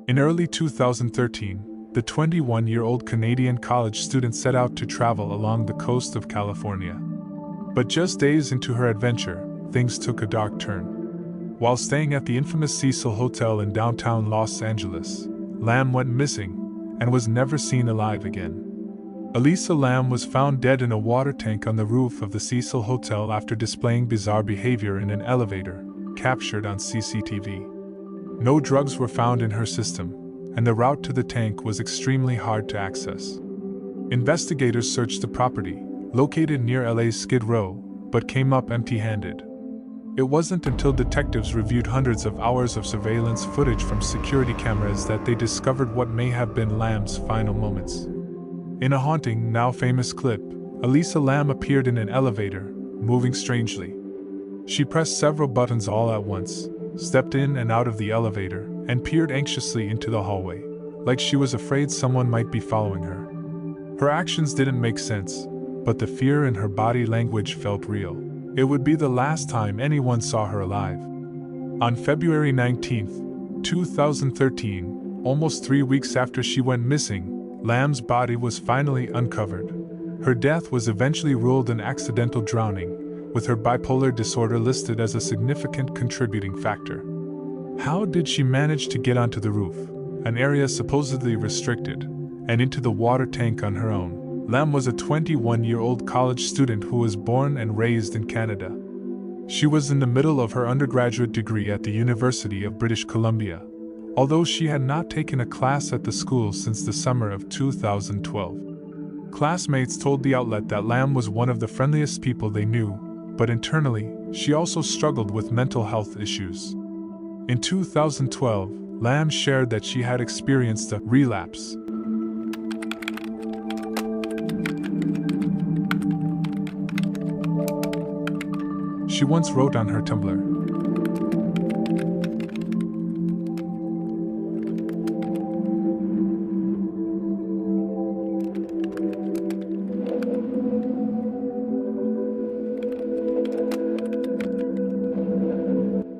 In early 2013, the 21-year-old Canadian college student set out to travel along the coast of California. But just days into her adventure, things took a dark turn. While staying at the infamous Cecil Hotel in downtown Los Angeles, Lam went missing and was never seen alive again. Elisa Lam was found dead in a water tank on the roof of the Cecil Hotel after displaying bizarre behavior in an elevator, captured on CCTV. No drugs were found in her system, and the route to the tank was extremely hard to access. Investigators searched the property, located near LA's Skid Row, but came up empty-handed. It wasn't until detectives reviewed hundreds of hours of surveillance footage from security cameras that they discovered what may have been Lam's final moments. In a haunting, now famous clip, Elisa Lam appeared in an elevator, moving strangely. She pressed several buttons all at once, stepped in and out of the elevator, and peered anxiously into the hallway, like she was afraid someone might be following her. Her actions didn't make sense, but the fear in her body language felt real. It would be the last time anyone saw her alive. On February 19, 2013, almost 3 weeks after she went missing, Lam's body was finally uncovered. Her death was eventually ruled an accidental drowning, with her bipolar disorder listed as a significant contributing factor. How did she manage to get onto the roof, an area supposedly restricted, and into the water tank on her own? Lam was a 21-year-old college student who was born and raised in Canada. She was in the middle of her undergraduate degree at the University of British Columbia, although she had not taken a class at the school since the summer of 2012. Classmates told the outlet that Lam was one of the friendliest people they knew, but internally, she also struggled with mental health issues. In 2012, Lam shared that she had experienced a relapse. She once wrote on her Tumblr,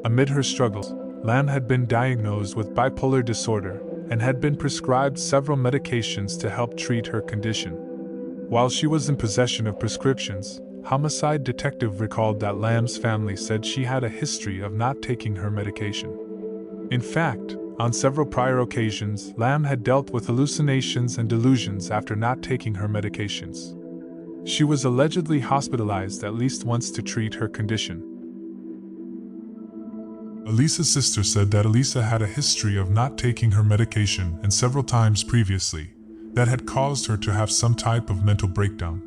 amid her struggles, Lam had been diagnosed with bipolar disorder and had been prescribed several medications to help treat her condition. While she was in possession of prescriptions, homicide detective recalled that Lam's family said she had a history of not taking her medication. In fact, on several prior occasions, Lam had dealt with hallucinations and delusions after not taking her medications. She was allegedly hospitalized at least once to treat her condition. Elisa's sister said that Elisa had a history of not taking her medication and several times previously that had caused her to have some type of mental breakdown.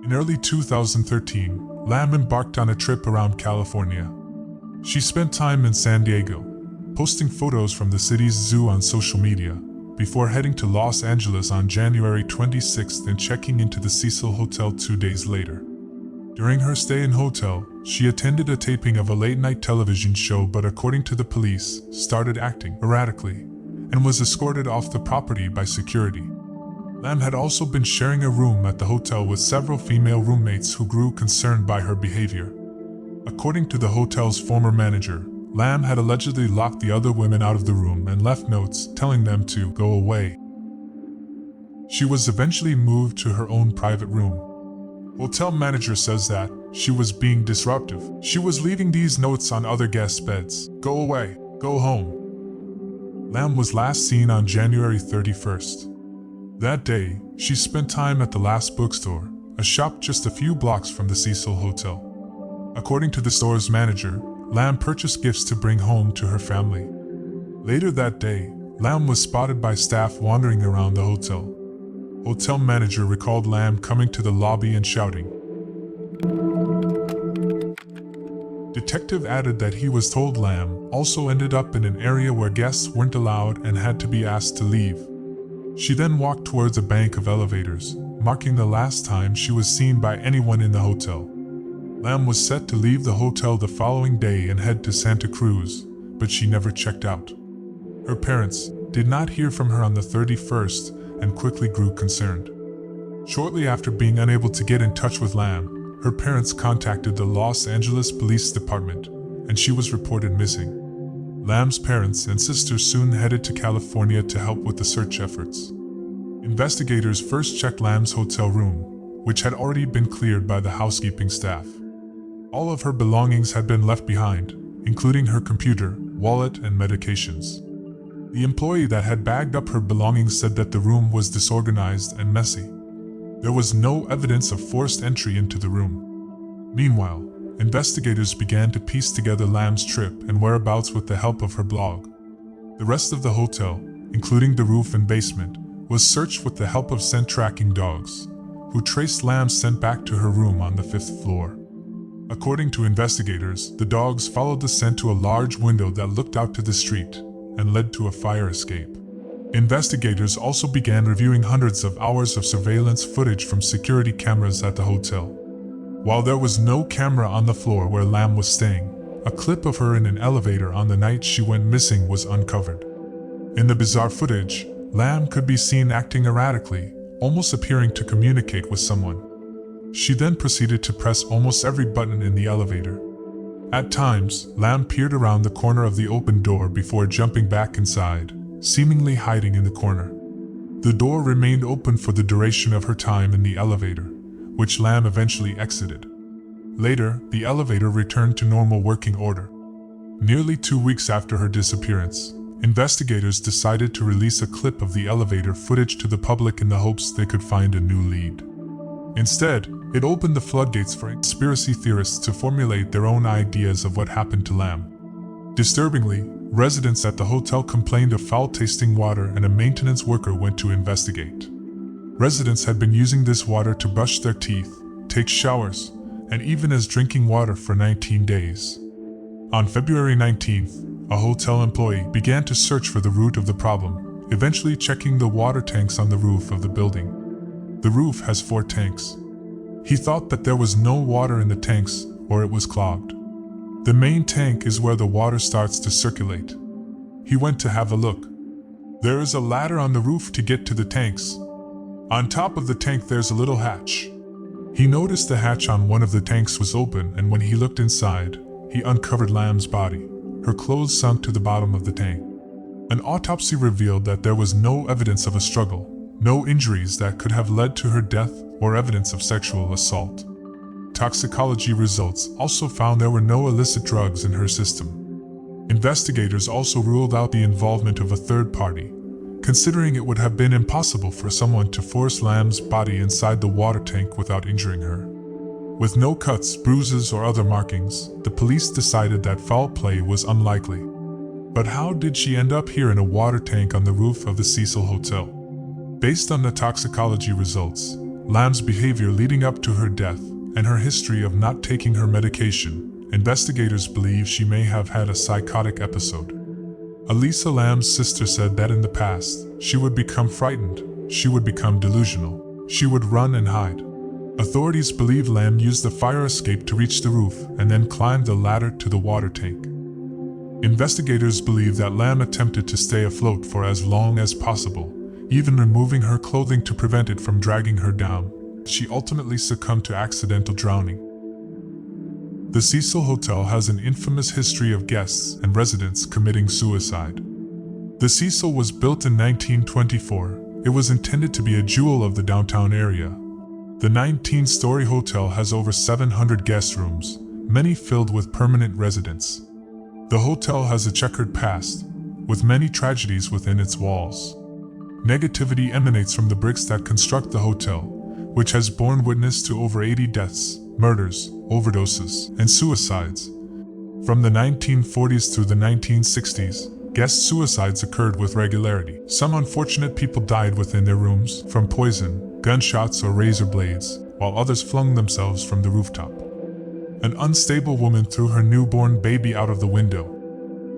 In early 2013, Lam embarked on a trip around California. She spent time in San Diego, posting photos from the city's zoo on social media, before heading to Los Angeles on January 26th and checking into the Cecil Hotel 2 days later. During her stay in hotel, she attended a taping of a late-night television show but according to the police, started acting erratically and was escorted off the property by security. Lam had also been sharing a room at the hotel with several female roommates who grew concerned by her behavior. According to the hotel's former manager, Lam had allegedly locked the other women out of the room and left notes telling them to go away. She was eventually moved to her own private room. Hotel manager says that she was being disruptive. She was leaving these notes on other guests' beds. Go away, go home. Lam was last seen on January 31st. That day, she spent time at the Last Bookstore, a shop just a few blocks from the Cecil Hotel. According to the store's manager, Lam purchased gifts to bring home to her family. Later that day, Lam was spotted by staff wandering around the hotel. Hotel manager recalled Lam coming to the lobby and shouting. Detective added that he was told Lam also ended up in an area where guests weren't allowed and had to be asked to leave. She then walked towards a bank of elevators, marking the last time she was seen by anyone in the hotel. Lam was set to leave the hotel the following day and head to Santa Cruz, but she never checked out. Her parents did not hear from her on the 31st and quickly grew concerned. Shortly after being unable to get in touch with Lam, her parents contacted the Los Angeles Police Department, and she was reported missing. Lam's parents and sisters soon headed to California to help with the search efforts. Investigators first checked Lam's hotel room, which had already been cleared by the housekeeping staff. All of her belongings had been left behind, including her computer, wallet, and medications. The employee that had bagged up her belongings said that the room was disorganized and messy. There was no evidence of forced entry into the room. Meanwhile, investigators began to piece together Lam's trip and whereabouts with the help of her blog. The rest of the hotel, including the roof and basement, was searched with the help of scent tracking dogs, who traced Lam's scent back to her room on the 5th floor. According to investigators, the dogs followed the scent to a large window that looked out to the street and led to a fire escape. Investigators also began reviewing hundreds of hours of surveillance footage from security cameras at the hotel. While there was no camera on the floor where Lam was staying, a clip of her in an elevator on the night she went missing was uncovered. In the bizarre footage, Lam could be seen acting erratically, almost appearing to communicate with someone. She then proceeded to press almost every button in the elevator. At times, Lam peered around the corner of the open door before jumping back inside, seemingly hiding in the corner. The door remained open for the duration of her time in the elevator, which Lam eventually exited. Later, the elevator returned to normal working order. Nearly 2 weeks after her disappearance, investigators decided to release a clip of the elevator footage to the public in the hopes they could find a new lead. Instead, it opened the floodgates for conspiracy theorists to formulate their own ideas of what happened to Lam. Disturbingly, residents at the hotel complained of foul-tasting water and a maintenance worker went to investigate. Residents had been using this water to brush their teeth, take showers, and even as drinking water for 19 days. On February 19th, a hotel employee began to search for the root of the problem, eventually checking the water tanks on the roof of the building. The roof has 4 tanks. He thought that there was no water in the tanks or it was clogged. The main tank is where the water starts to circulate. He went to have a look. There is a ladder on the roof to get to the tanks. On top of the tank there's a little hatch. He noticed the hatch on one of the tanks was open, and when he looked inside, he uncovered Lam's body. Her clothes sunk to the bottom of the tank. An autopsy revealed that there was no evidence of a struggle, no injuries that could have led to her death or evidence of sexual assault. Toxicology results also found there were no illicit drugs in her system. Investigators also ruled out the involvement of a third party, considering it would have been impossible for someone to force Lam's body inside the water tank without injuring her. With no cuts, bruises, or other markings, the police decided that foul play was unlikely. But how did she end up here in a water tank on the roof of the Cecil Hotel? Based on the toxicology results, Lam's behavior leading up to her death, and her history of not taking her medication, investigators believe she may have had a psychotic episode. Elisa Lam's sister said that in the past, she would become frightened, she would become delusional, she would run and hide. Authorities believe Lam used the fire escape to reach the roof and then climbed the ladder to the water tank. Investigators believe that Lam attempted to stay afloat for as long as possible, even removing her clothing to prevent it from dragging her down. She ultimately succumbed to accidental drowning. The Cecil Hotel has an infamous history of guests and residents committing suicide. The Cecil was built in 1924. It was intended to be a jewel of the downtown area. The 19-story hotel has over 700 guest rooms, many filled with permanent residents. The hotel has a checkered past, with many tragedies within its walls. Negativity emanates from the bricks that construct the hotel, which has borne witness to over 80 deaths, murders, overdoses, and suicides. From the 1940s through the 1960s, guest suicides occurred with regularity. Some unfortunate people died within their rooms from poison, gunshots, or razor blades, while others flung themselves from the rooftop. An unstable woman threw her newborn baby out of the window.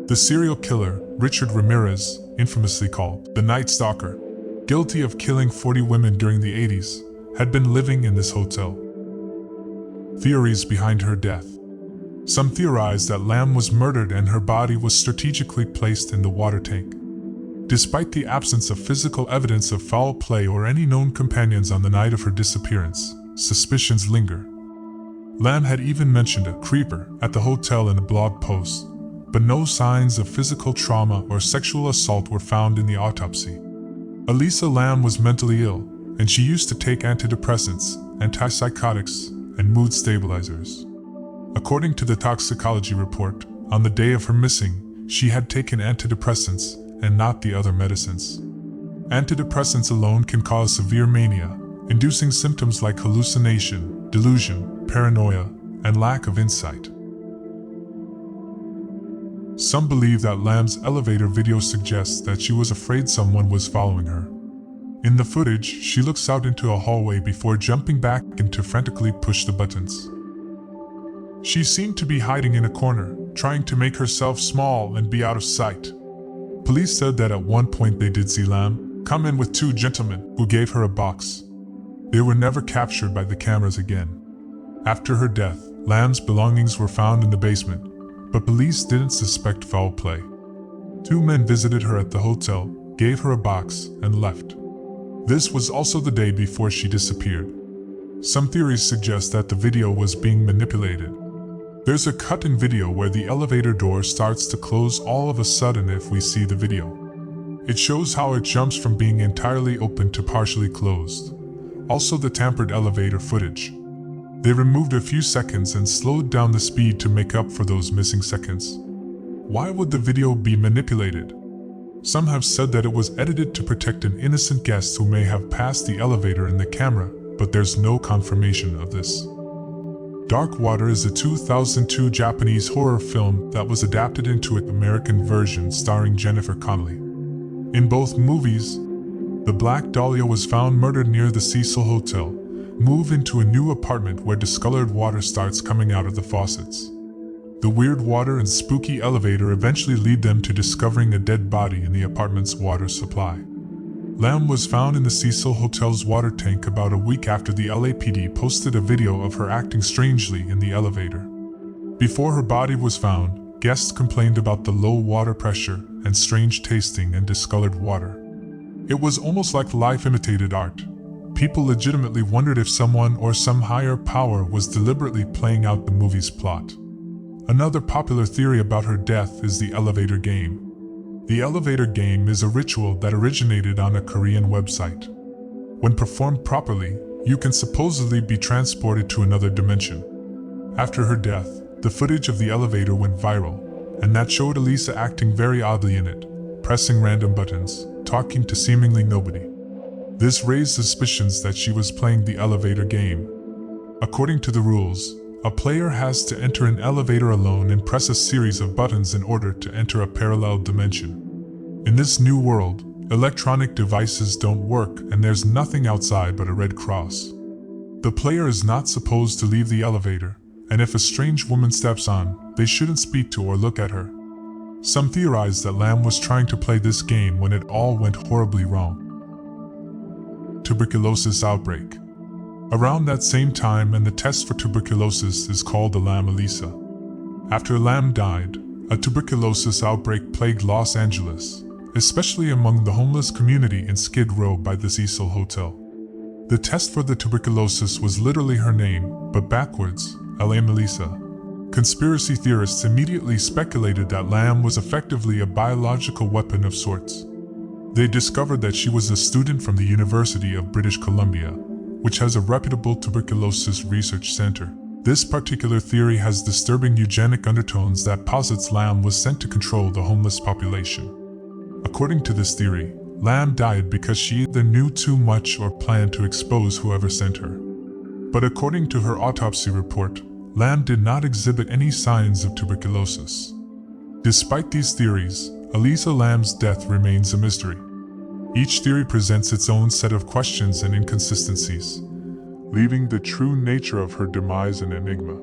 The serial killer, Richard Ramirez, infamously called the Night Stalker, guilty of killing 40 women during the 80s, had been living in this hotel. Theories behind her death. Some theorize that Lam was murdered and her body was strategically placed in the water tank. Despite the absence of physical evidence of foul play or any known companions on the night of her disappearance, suspicions linger. Lam had even mentioned a creeper at the hotel in a blog post, but no signs of physical trauma or sexual assault were found in the autopsy. Elisa Lam was mentally ill, and she used to take antidepressants, antipsychotics, and mood stabilizers. According to the toxicology report, on the day of her missing, she had taken antidepressants and not the other medicines. Antidepressants alone can cause severe mania, inducing symptoms like hallucination, delusion, paranoia, and lack of insight. Some believe that Lam's elevator video suggests that she was afraid someone was following her. In the footage, she looks out into a hallway before jumping back in to frantically push the buttons. She seemed to be hiding in a corner, trying to make herself small and be out of sight. Police said that at one point they did see Lam come in with two gentlemen who gave her a box. They were never captured by the cameras again. After her death, Lam's belongings were found in the basement, but police didn't suspect foul play. Two men visited her at the hotel, gave her a box, and left. This was also the day before she disappeared. Some theories suggest that the video was being manipulated. There's a cut in video where the elevator door starts to close all of a sudden if we see the video. It shows how it jumps from being entirely open to partially closed. Also the tampered elevator footage. They removed a few seconds and slowed down the speed to make up for those missing seconds. Why would the video be manipulated? Some have said that it was edited to protect an innocent guest who may have passed the elevator in the camera, but there's no confirmation of this. Dark Water is a 2002 Japanese horror film that was adapted into an American version starring Jennifer Connelly. In both movies, the Black Dahlia was found murdered near the Cecil Hotel, move into a new apartment where discolored water starts coming out of the faucets. The weird water and spooky elevator eventually lead them to discovering a dead body in the apartment's water supply. Lam was found in the Cecil Hotel's water tank about a week after the LAPD posted a video of her acting strangely in the elevator. Before her body was found, guests complained about the low water pressure and strange tasting and discolored water. It was almost like life imitated art. People legitimately wondered if someone or some higher power was deliberately playing out the movie's plot. Another popular theory about her death is the elevator game. The elevator game is a ritual that originated on a Korean website. When performed properly, you can supposedly be transported to another dimension. After her death, the footage of the elevator went viral, and that showed Elisa acting very oddly in it, pressing random buttons, talking to seemingly nobody. This raised suspicions that she was playing the elevator game. According to the rules, a player has to enter an elevator alone and press a series of buttons in order to enter a parallel dimension. In this new world, electronic devices don't work and there's nothing outside but a red cross. The player is not supposed to leave the elevator, and if a strange woman steps on, they shouldn't speak to or look at her. Some theorize that Lam was trying to play this game when it all went horribly wrong. Tuberculosis outbreak. Around that same time, and the test for tuberculosis is called the Lam Elisa. After Lam died, a tuberculosis outbreak plagued Los Angeles, especially among the homeless community in Skid Row by the Cecil Hotel. The test for the tuberculosis was literally her name, but backwards, Lam Elisa. Conspiracy theorists immediately speculated that Lam was effectively a biological weapon of sorts. They discovered that she was a student from the University of British Columbia, which has a reputable tuberculosis research center. This particular theory has disturbing eugenic undertones that posits Lam was sent to control the homeless population. According to this theory, Lam died because she either knew too much or planned to expose whoever sent her. But according to her autopsy report, Lam did not exhibit any signs of tuberculosis. Despite these theories, Elisa Lam's death remains a mystery. Each theory presents its own set of questions and inconsistencies, leaving the true nature of her demise an enigma.